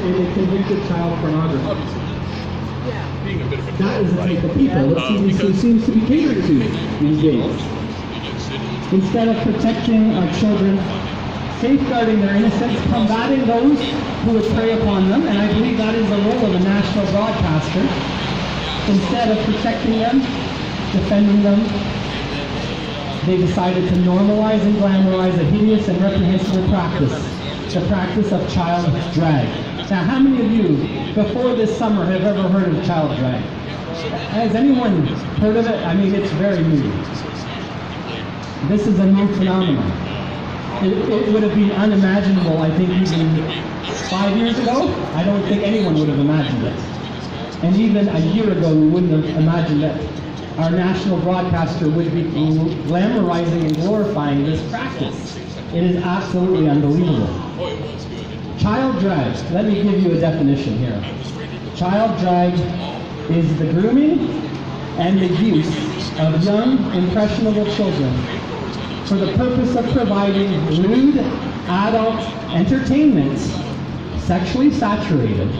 in a convicted child pornography. That is the type of people that CBC seems to be catering to these days. Instead of protecting our children, safeguarding their innocence, combating those who would prey upon them, and I believe that is the role of a national broadcaster. Instead of protecting them, defending them, they decided to normalize and glamorize a hideous and reprehensible practice, the practice of child drag. Now, how many of you, before this summer, have ever heard of child drag? Has anyone heard of it? I mean, it's very new. This is a new phenomenon. It would have been unimaginable, I think, even 5 years ago. I don't think anyone would have imagined it. And even a year ago, we wouldn't have imagined that our national broadcaster would be glamorizing and glorifying this practice. It is absolutely unbelievable. Child drag, let me give you a definition here. Child drag is the grooming and the use of young, impressionable children for the purpose of providing lewd, adult entertainment, sexually saturated,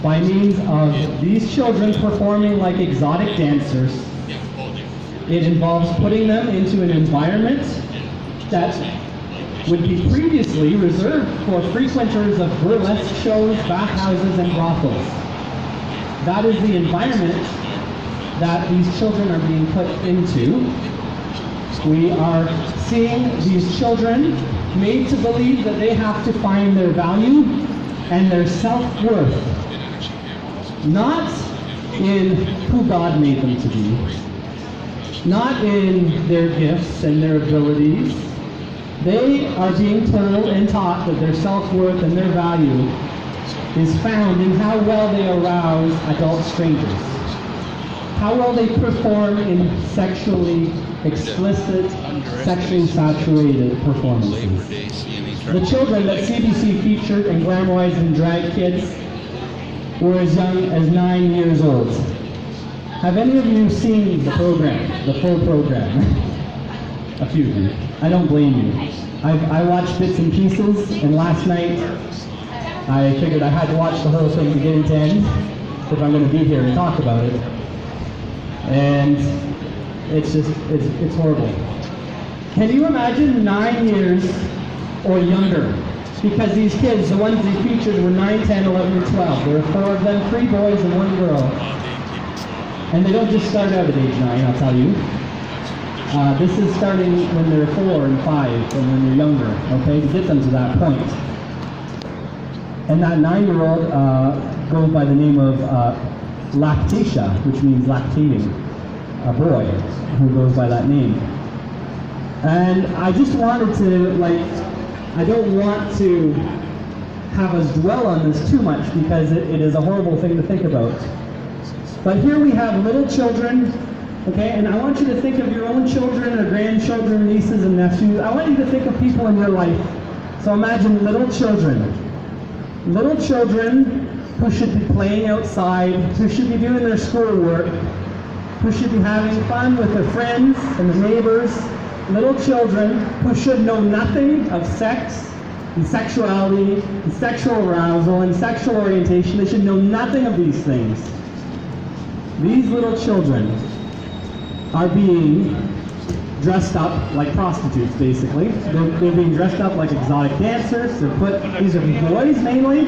by means of these children performing like exotic dancers. It involves putting them into an environment that would be previously reserved for frequenters of burlesque shows, bathhouses, and brothels. That is the environment that these children are being put into. We are seeing these children made to believe that they have to find their value and their self-worth, not in who God made them to be, not in their gifts and their abilities. They are being told and taught that their self-worth and their value is found in how well they arouse adult strangers, how well they perform in sexually explicit, sexually saturated performances. The children that CBC featured and glamorized and dragged kids were as young as 9 years old. Have any of you seen the program, the full program? A few of you. I don't blame you. I watched bits and pieces, and last night I figured I had to watch the whole thing beginning to end if I'm going to be here and talk about it. And it's just, it's horrible. Can you imagine 9 years or younger? Because these kids, the ones they featured were 9, 10, 11, and 12. There were 4 of them, 3 boys and 1 girl. And they don't just start out at age 9, I'll tell you. This is starting when they're 4 and 5 and when they're younger, okay, to get them to that point. And that 9-year-old goes by the name of Lactatia, which means lactating, a boy who goes by that name. And I just wanted to, I don't want to have us dwell on this too much because it is a horrible thing to think about. But here we have little children, okay, and I want you to think of your own children or grandchildren, nieces and nephews. I want you to think of people in your life. So imagine little children who should be playing outside, who should be doing their schoolwork, who should be having fun with their friends and the neighbors, little children who should know nothing of sex and sexuality and sexual arousal and sexual orientation. They should know nothing of these things. These little children are being dressed up like prostitutes, basically. They're being dressed up like exotic dancers. These are boys mainly.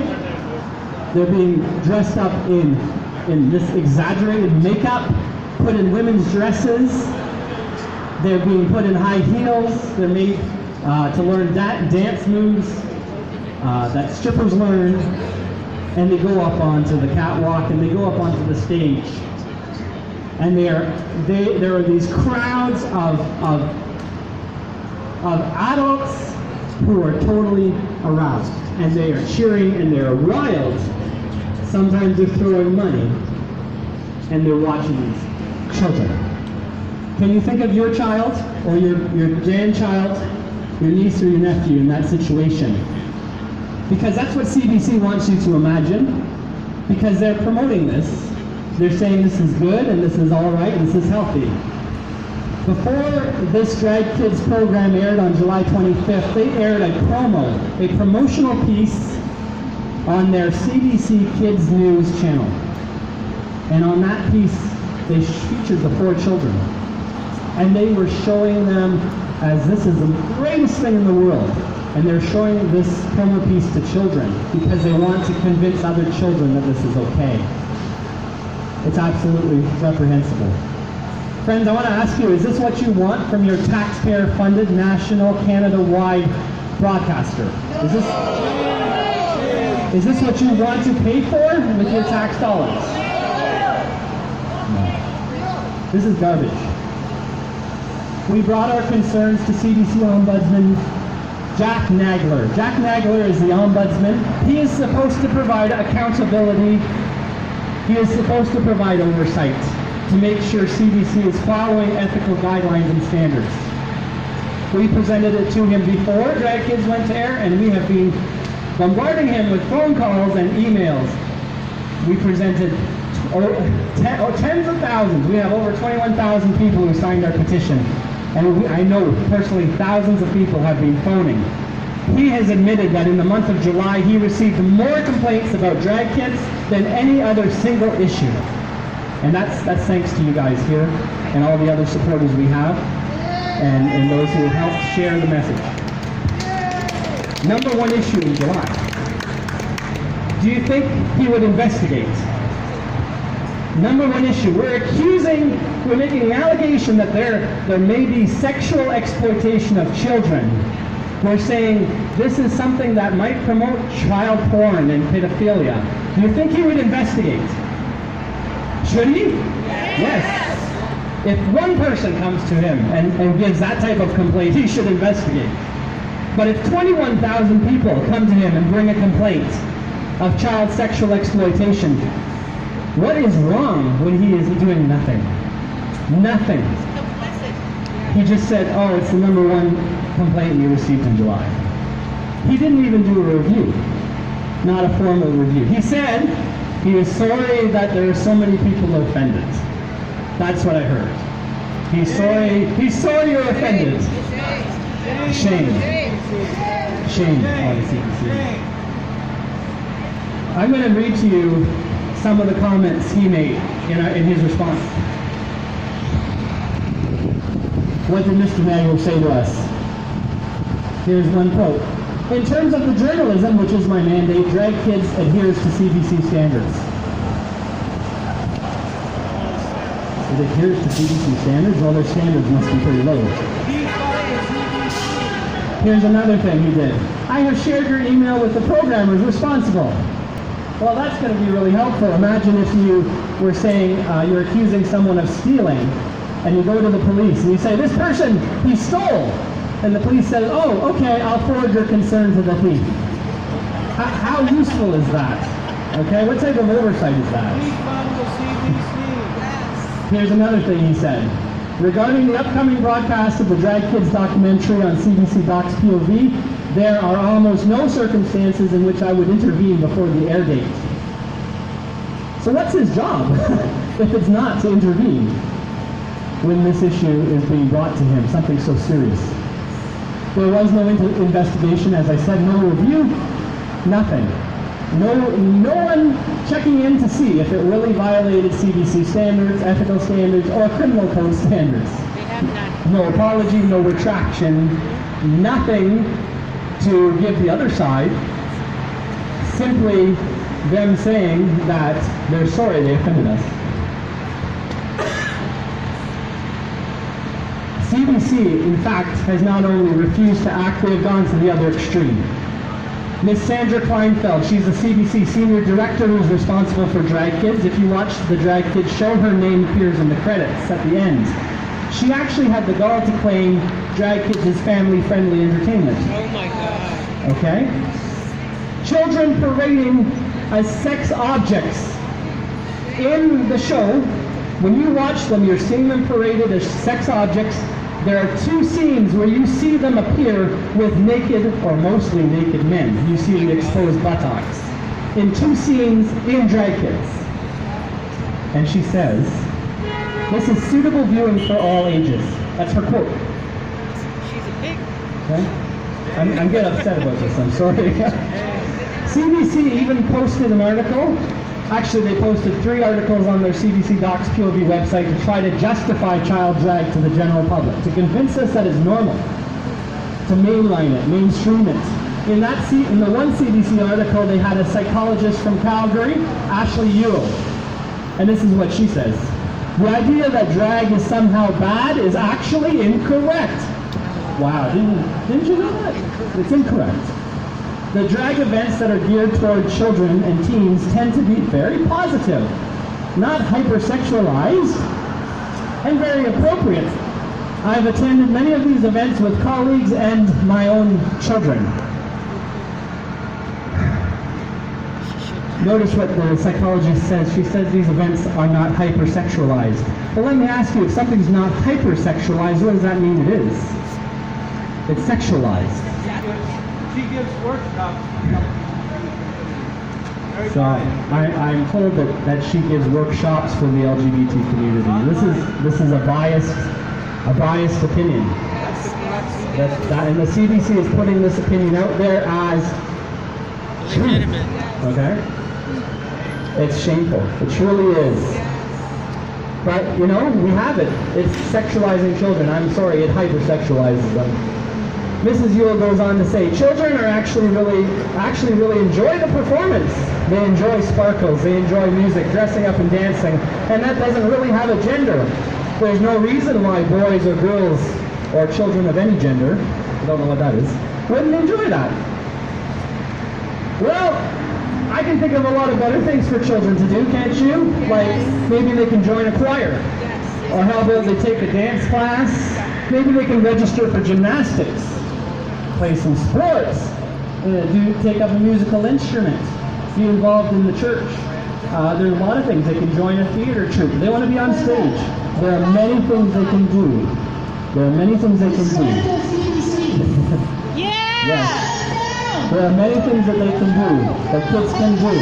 They're being dressed up in this exaggerated makeup, put in women's dresses. They're being put in high heels. They're made to learn dance moves that strippers learn. And they go up onto the catwalk and they go up onto the stage. And there are these crowds of adults who are totally aroused. And they are cheering and they're wild. Sometimes they're throwing money. And they're watching these children. Can you think of your child or your grandchild, your niece or your nephew in that situation? Because that's what CBC wants you to imagine. Because they're promoting this. They're saying this is good and this is all right and this is healthy. Before this Drag Kids program aired on July 25th, they aired a promotional piece on their CBC Kids News channel. And on that piece, they featured the 4 children. And they were showing them as this is the greatest thing in the world. And they're showing this promo piece to children because they want to convince other children that this is okay. It's absolutely reprehensible. Friends, I want to ask you, is this what you want from your taxpayer-funded national Canada-wide broadcaster? Is this what you want to pay for with your tax dollars? No. This is garbage. We brought our concerns to CBC Ombudsman Jack Nagler. Jack Nagler is the Ombudsman. He is supposed to provide accountability. He is supposed to provide oversight to make sure CBC is following ethical guidelines and standards. We presented it to him before Drag Kids went to air, and we have been bombarding him with phone calls and emails. We presented tens of thousands. We have over 21,000 people who signed our petition. And I know personally thousands of people have been phoning. He has admitted that in the month of July he received more complaints about drag kids than any other single issue. And that's thanks to you guys here and all the other supporters we have and those who helped share the message. Number 1 issue in July. Do you think he would investigate? Number 1 issue, we're making the allegation that there may be sexual exploitation of children. We're saying this is something that might promote child porn and pedophilia. Do you think he would investigate? Should he? Yes. If one person comes to him and gives that type of complaint, he should investigate. But if 21,000 people come to him and bring a complaint of child sexual exploitation, what is wrong when he is doing nothing? Nothing. He just said, oh, it's the number 1 complaint you received in July. He didn't even do a review, not a formal review. He said he was sorry that there are so many people offended. That's what I heard. He's sorry you're offended. Shame. Shame on the CBC. I'm going to read to you some of the comments he made in his response. What did Mr. Nagler say to us? Here's one quote. In terms of the journalism, which is my mandate, Drag Kids adheres to CBC standards. It adheres to CBC standards? Well, their standards must be pretty low. Here's another thing he did. I have shared your email with the programmers responsible. Well, that's going to be really helpful. Imagine if you were saying you're accusing someone of stealing, and you go to the police and you say, this person, he stole. And the police says, oh, okay, I'll forward your concern to the thief. How useful is that? Okay, what type of oversight is that? Here's another thing he said. Regarding the upcoming broadcast of the Drag Kids documentary on CBC Docs POV, there are almost no circumstances in which I would intervene before the air date. So what's his job if it's not to intervene when this issue is being brought to him, something so serious? There was no investigation, as I said, no review, nothing. No one checking in to see if it really violated CBC standards, ethical standards, or criminal code standards. They have none. No apology, no retraction, nothing to give the other side. Simply them saying that they're sorry they offended us. CBC, in fact, has not only refused to act, they have gone to the other extreme. Ms. Sandra Kleinfeld, she's the CBC Senior Director who's responsible for Drag Kids. If you watch the Drag Kids show, her name appears in the credits at the end. She actually had the gall to claim Drag Kids is family-friendly entertainment. Oh my God. Okay? Children parading as sex objects. In the show, when you watch them, you're seeing them paraded as sex objects. There are 2 scenes where you see them appear with naked or mostly naked men. You see the exposed buttocks. In 2 scenes in Drag Kids. And she says, this is suitable viewing for all ages. That's her quote. She's a pig. Okay? I'm getting upset about this, I'm sorry. CBC even posted an article. Actually, they posted 3 articles on their CBC Docs POV website to try to justify child drag to the general public, to convince us that it's normal, to mainline it, mainstream it. In the one CBC article, they had a psychologist from Calgary, Ashley Ewell, and this is what she says. The idea that drag is somehow bad is actually incorrect. Wow, didn't you know that? It's incorrect. The drag events that are geared toward children and teens tend to be very positive, not hypersexualized, and very appropriate. I've attended many of these events with colleagues and my own children. Notice what the psychologist says. She says these events are not hypersexualized. Well, let me ask you, if something's not hypersexualized, what does that mean it is? It's sexualized. She gives workshops. So I'm told that she gives workshops for the LGBT community. This is a biased opinion. And the CBC is putting this opinion out there as legitimate. Okay? It's shameful. It truly is. But we have it. It's sexualizing children. I'm sorry, it hypersexualizes them. Mrs. Ewell goes on to say, children are actually really enjoy the performance. They enjoy sparkles, they enjoy music, dressing up and dancing, and that doesn't really have a gender. There's no reason why boys or girls or children of any gender, I don't know what that is, wouldn't enjoy that. Well, I can think of a lot of better things for children to do, can't you? Like, maybe they can join a choir. Or how about they take a dance class? Maybe they can register for gymnastics, play some sports, take up a musical instrument, be involved in the church. There's a lot of things. They can join a theater troupe. They want to be on stage. There are many things they can do. There are many things they can do. Yes. There are many things that they can do, that kids can do,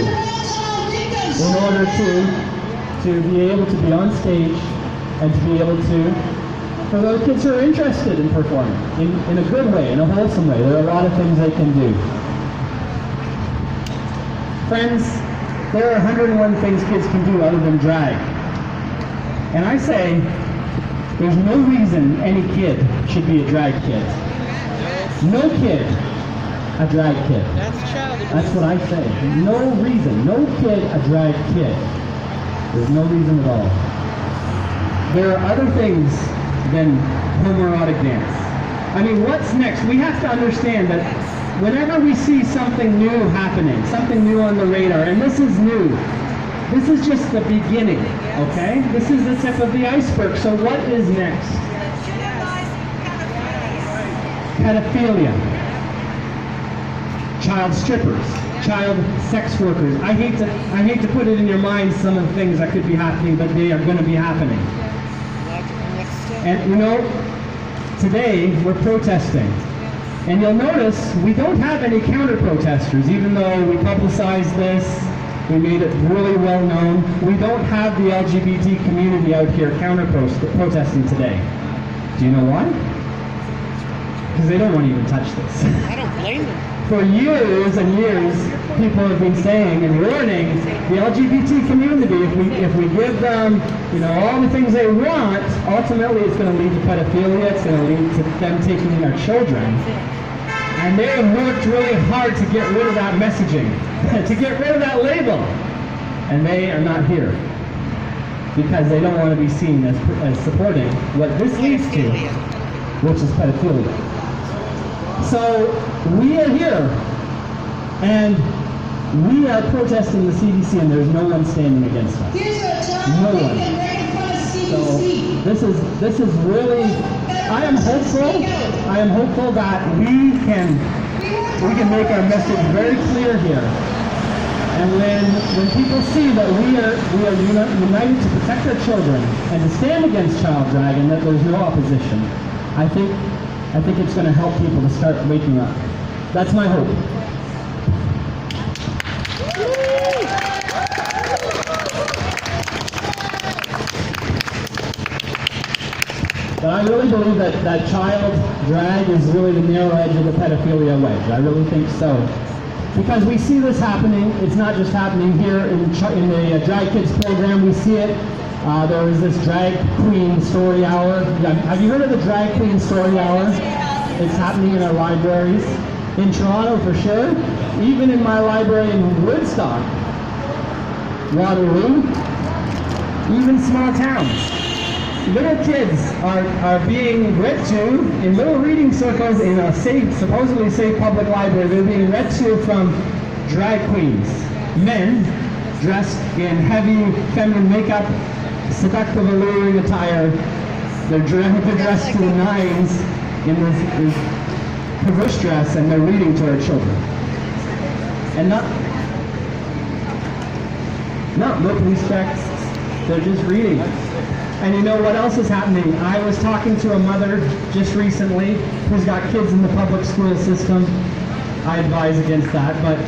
in order to be able to be on stage and to be able to, for those kids who are interested in performing, in a good way, in a wholesome way. There are a lot of things they can do. Friends, there are 101 things kids can do other than drag. And I say, there's no reason any kid should be a drag kid. No kid a drag kid. That's childish. That's what I say. No reason. No kid a drag kid. There's no reason at all. There are other things than homoerotic dance. I mean, what's next? We have to understand that whenever we see something new happening, something new on the radar, and this is new, this is just the beginning, okay? This is the tip of the iceberg. So what is next? Pedophilia. Child strippers, child sex workers. I hate to put it in your mind some of the things that could be happening, but they are going to be happening. And today we're protesting. And you'll notice we don't have any counter-protesters, even though we publicized this, we made it really well known. We don't have the LGBT community out here counter-protesting today. Do you know why? Because they don't want to even touch this. I don't blame them. For years and years, people have been saying and warning the LGBT community, if we give them, all the things they want, ultimately it's going to lead to pedophilia, it's going to lead to them taking our children. And they have worked really hard to get rid of that messaging, to get rid of that label. And they are not here because they don't want to be seen as supporting what this leads to, which is pedophilia. So we are here, and we are protesting the CBC, and there's no one standing against us. No one. So this is really. I am hopeful that we can make our message very clear here. And when people see that we are united to protect our children and to stand against child drag, and that there's no opposition, I think it's going to help people to start waking up. That's my hope. But I really believe that child drag is really the narrow edge of the pedophilia wedge. I really think so. Because we see this happening. It's not just happening here in the Drag Kids program. We see it. There was this drag queen story hour. Have you heard of the drag queen story hour? It's happening in our libraries. In Toronto for sure. Even in my library in Woodstock, Waterloo, even small towns. Little kids are being read to in little reading circles in a supposedly safe public library. They're being read to from drag queens, men dressed in heavy feminine makeup, seductive alluring attire. They're dressed to the nines in this perverse dress, and they're reading to our children. And no police checks. They're just reading. And you know what else is happening? I was talking to a mother just recently who's got kids in the public school system. I advise against that, but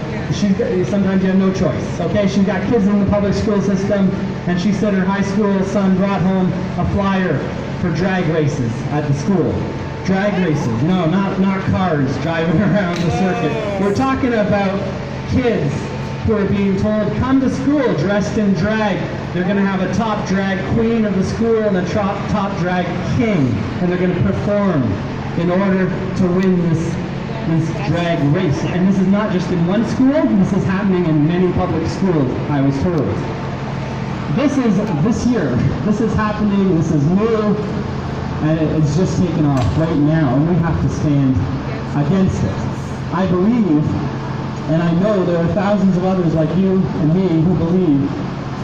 sometimes you have no choice. Okay, she's got kids in the public school system, and she said her high school son brought home a flyer for drag races at the school. Drag races, no, not cars driving around the circuit. We're talking about kids who are being told, come to school dressed in drag. They're going to have a top drag queen of the school and a top drag king, and they're going to perform in order to win this drag race. And this is not just in one school, this is happening in many public schools, I was told. This year, this is happening, this is new, and it's just taken off right now, and we have to stand against it. I believe, and I know there are thousands of others like you and me who believe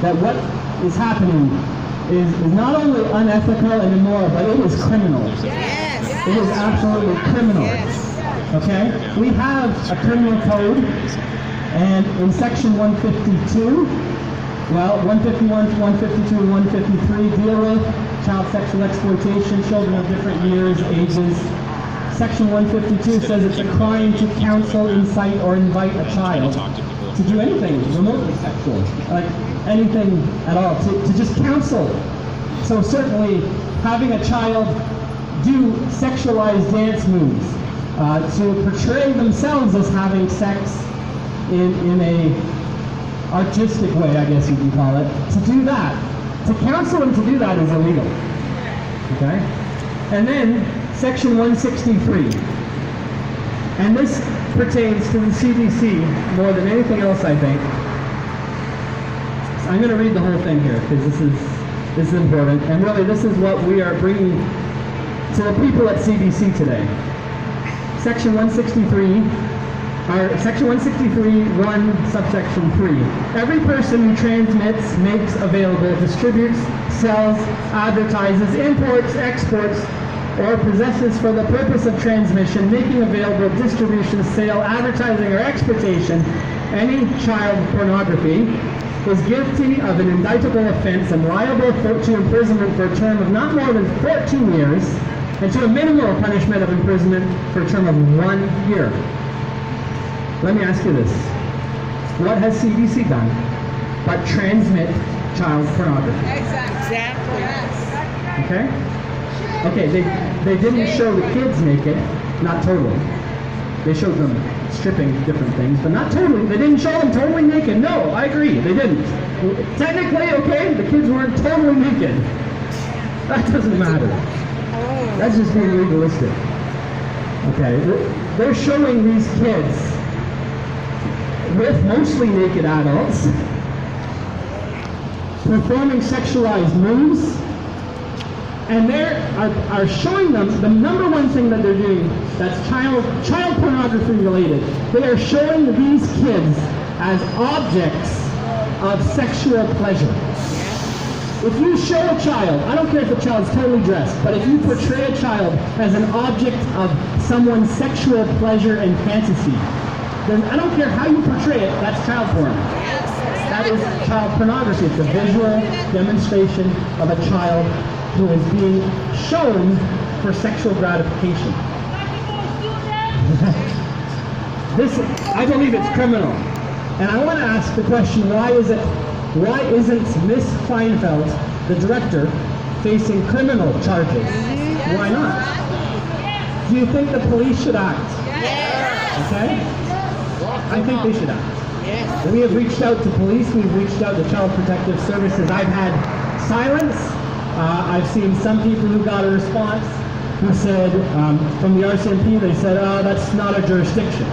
that what is happening is not only unethical and immoral, but it is criminal. Yes. It is absolutely criminal. Yes. Okay? We have a criminal code, and in section 152, well, 151, 152, and 153 deal with child sexual exploitation, children of different years, ages. Section 152 says it's a crime to counsel, incite, or invite a child to do anything remotely sexual, like anything at all, to just counsel. So certainly having a child do sexualized dance moves, to portray themselves as having sex in a artistic way, I guess you can call it, to do that, to counsel them to do that is illegal. Okay? And then section 163, and this pertains to the CBC more than anything else, I think. So I'm going to read the whole thing here because this is important, and really this is what we are bringing to the people at CBC today. Section 163, or Section 163, 1, subsection 3. Every person who transmits, makes available, distributes, sells, advertises, imports, exports, or possesses for the purpose of transmission, making available, distribution, sale, advertising, or exportation any child pornography is guilty of an indictable offense and liable to imprisonment for a term of not more than 14 years and to a minimal punishment of imprisonment for a term of 1 year. Let me ask you this. What has CBC done but transmit child pornography? Exactly. Yes. Okay? Okay, they didn't show the kids naked, not totally. They showed them stripping different things, but not totally. They didn't show them totally naked. No, I agree, they didn't. Technically, okay, the kids weren't totally naked. That doesn't matter. That's just being legalistic. Okay, they're showing these kids with mostly naked adults performing sexualized moves. And they are showing them the number one thing that they're doing that's child pornography related. They are showing these kids as objects of sexual pleasure. If you show a child, I don't care if the child's totally dressed, but if you portray a child as an object of someone's sexual pleasure and fantasy, then I don't care how you portray it, that's child porn. That is child pornography. It's a visual demonstration of a child who is being shown for sexual gratification. This, I believe it's criminal. And I want to ask the question, why isn't Miss Kleinfeld, the director, facing criminal charges? Why not? Do you think the police should act? Okay? I think they should act. Yes. We have reached out to police, we've reached out to Child Protective Services. I've had silence. I've seen some people who got a response who said, from the RCMP, they said, oh, that's not a jurisdiction.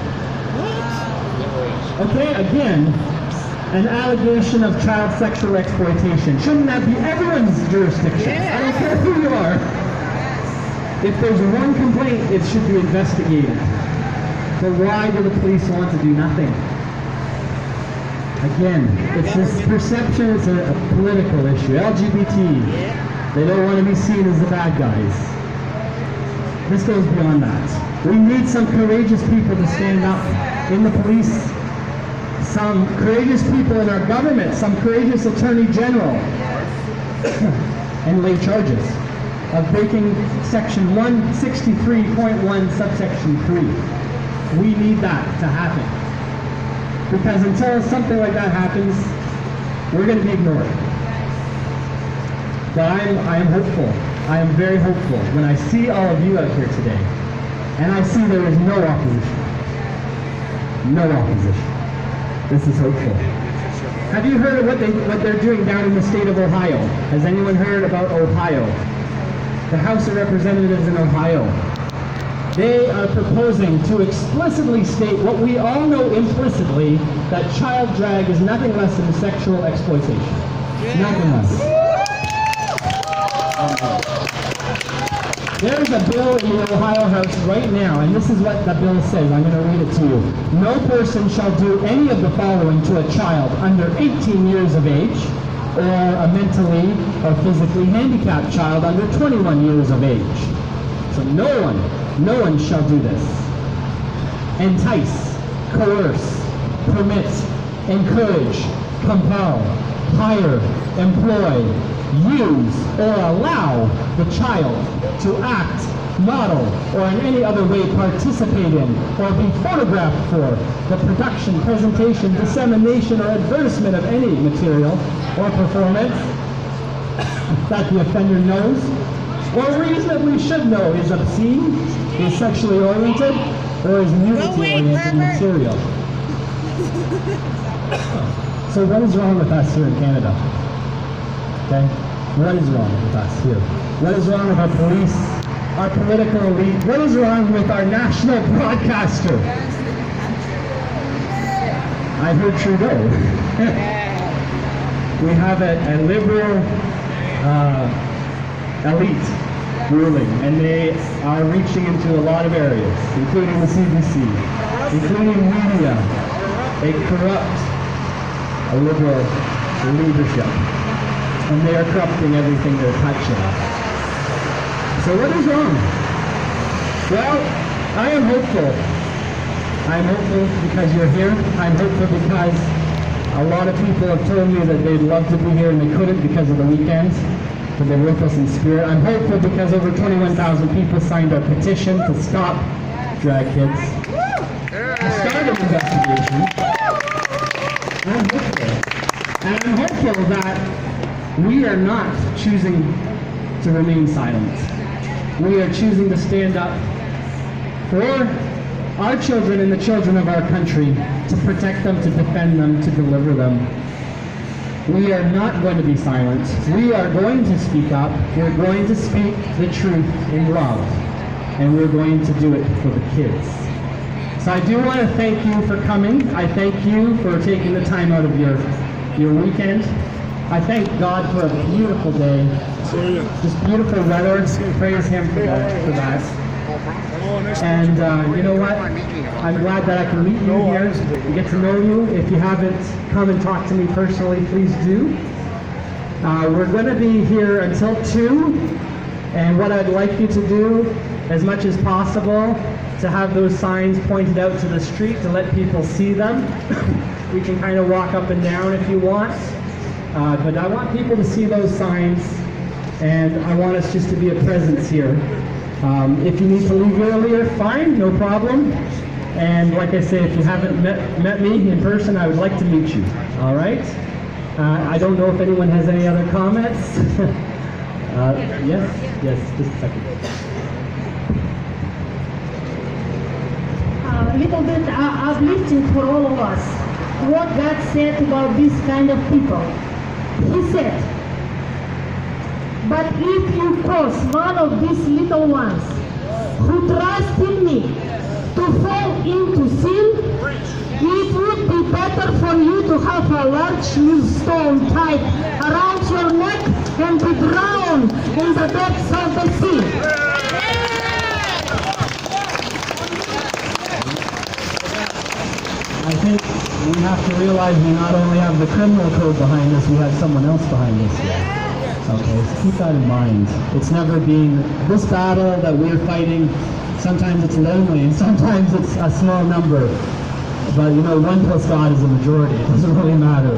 Okay, again, an allegation of child sexual exploitation. Shouldn't that be everyone's jurisdiction? I don't care who you are. If there's one complaint, it should be investigated. But why do the police want to do nothing? Again, it's this perception, it's a political issue. LGBT, they don't want to be seen as the bad guys. This goes beyond that. We need some courageous people to stand up in the police, some courageous people in our government, some courageous attorney general, and lay charges of breaking section 163.1 subsection 3. We need that to happen. Because until something like that happens, we're going to be ignored. But I am hopeful. I am very hopeful when I see all of you out here today, and I see there is no opposition. No opposition. This is hopeful. Have you heard of what they're doing down in the state of Ohio? Has anyone heard about Ohio? The House of Representatives in Ohio. They are proposing to explicitly state what we all know implicitly, that child drag is nothing less than sexual exploitation. Nothing less. There's a bill in the Ohio House right now, and this is what the bill says. I'm going to read it to you. No person shall do any of the following to a child under 18 years of age, or a mentally or physically handicapped child under 21 years of age. So no one shall do this. Entice, coerce, permit, encourage, compel, hire, employ, use, or allow the child to act, model, or in any other way participate in, or be photographed for the production, presentation, dissemination, or advertisement of any material or performance that the offender knows or reasonably should know is obscene, is sexually oriented, or is nudity-oriented material. So what is wrong with us here in Canada? Okay? What is wrong with us here? What is wrong with our police, our political elite? What is wrong with our national broadcaster? I heard Trudeau. We have a liberal elite ruling, and they are reaching into a lot of areas, including the CBC, including media. They corrupt a liberal leadership, and they are corrupting everything they're touching. So what is wrong? Well, I am hopeful. I'm hopeful because you're here. I'm hopeful because a lot of people have told me that they'd love to be here and they couldn't because of the weekends, but they're with us in spirit. I'm hopeful because over 21,000 people signed our petition to stop drag kids, to start an investigation. I'm hopeful. And I'm hopeful that we are not choosing to remain silent. We are choosing to stand up for our children and the children of our country, to protect them, to defend them, to deliver them. We are not going to be silent. We are going to speak up. We're going to speak the truth in love. And we're going to do it for the kids. So I do want to thank you for coming. I thank you for taking the time out of your weekend. I thank God for a beautiful day. Just beautiful weather. Praise Him for that. And you know what? I'm glad that I can meet you here and get to know you. If you haven't come and talked to me personally, please do. We're going to be here until 2. And what I'd like you to do, as much as possible, to have those signs pointed out to the street to let people see them. We can kind of walk up and down if you want. But I want people to see those signs, and I want us just to be a presence here. If you need to leave earlier, fine, no problem. And like I say, if you haven't met me in person, I would like to meet you. All right? I don't know if anyone has any other comments. Yes, just a second. little bit uplifting for all of us. What God said about this kind of people. He said, "But if you cause one of these little ones who trust in me to fall into sin, it would be better for you to have a large millstone tied around your neck and be drowned in the depths of the sea." I think we have to realize we not only have the criminal code behind us, we have someone else behind us here. Okay, so keep that in mind. It's never been this battle that we're fighting. Sometimes it's lonely, and sometimes it's a small number. But you know, 1 plus God is a majority. It doesn't really matter.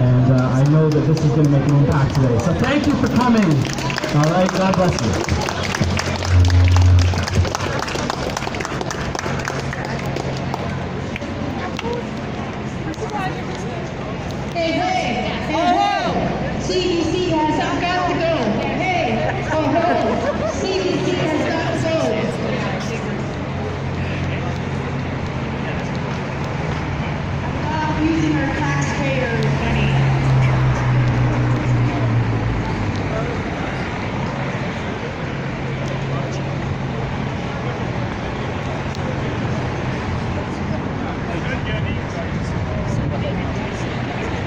And I know that this is going to make an impact today. So thank you for coming. All right, God bless you.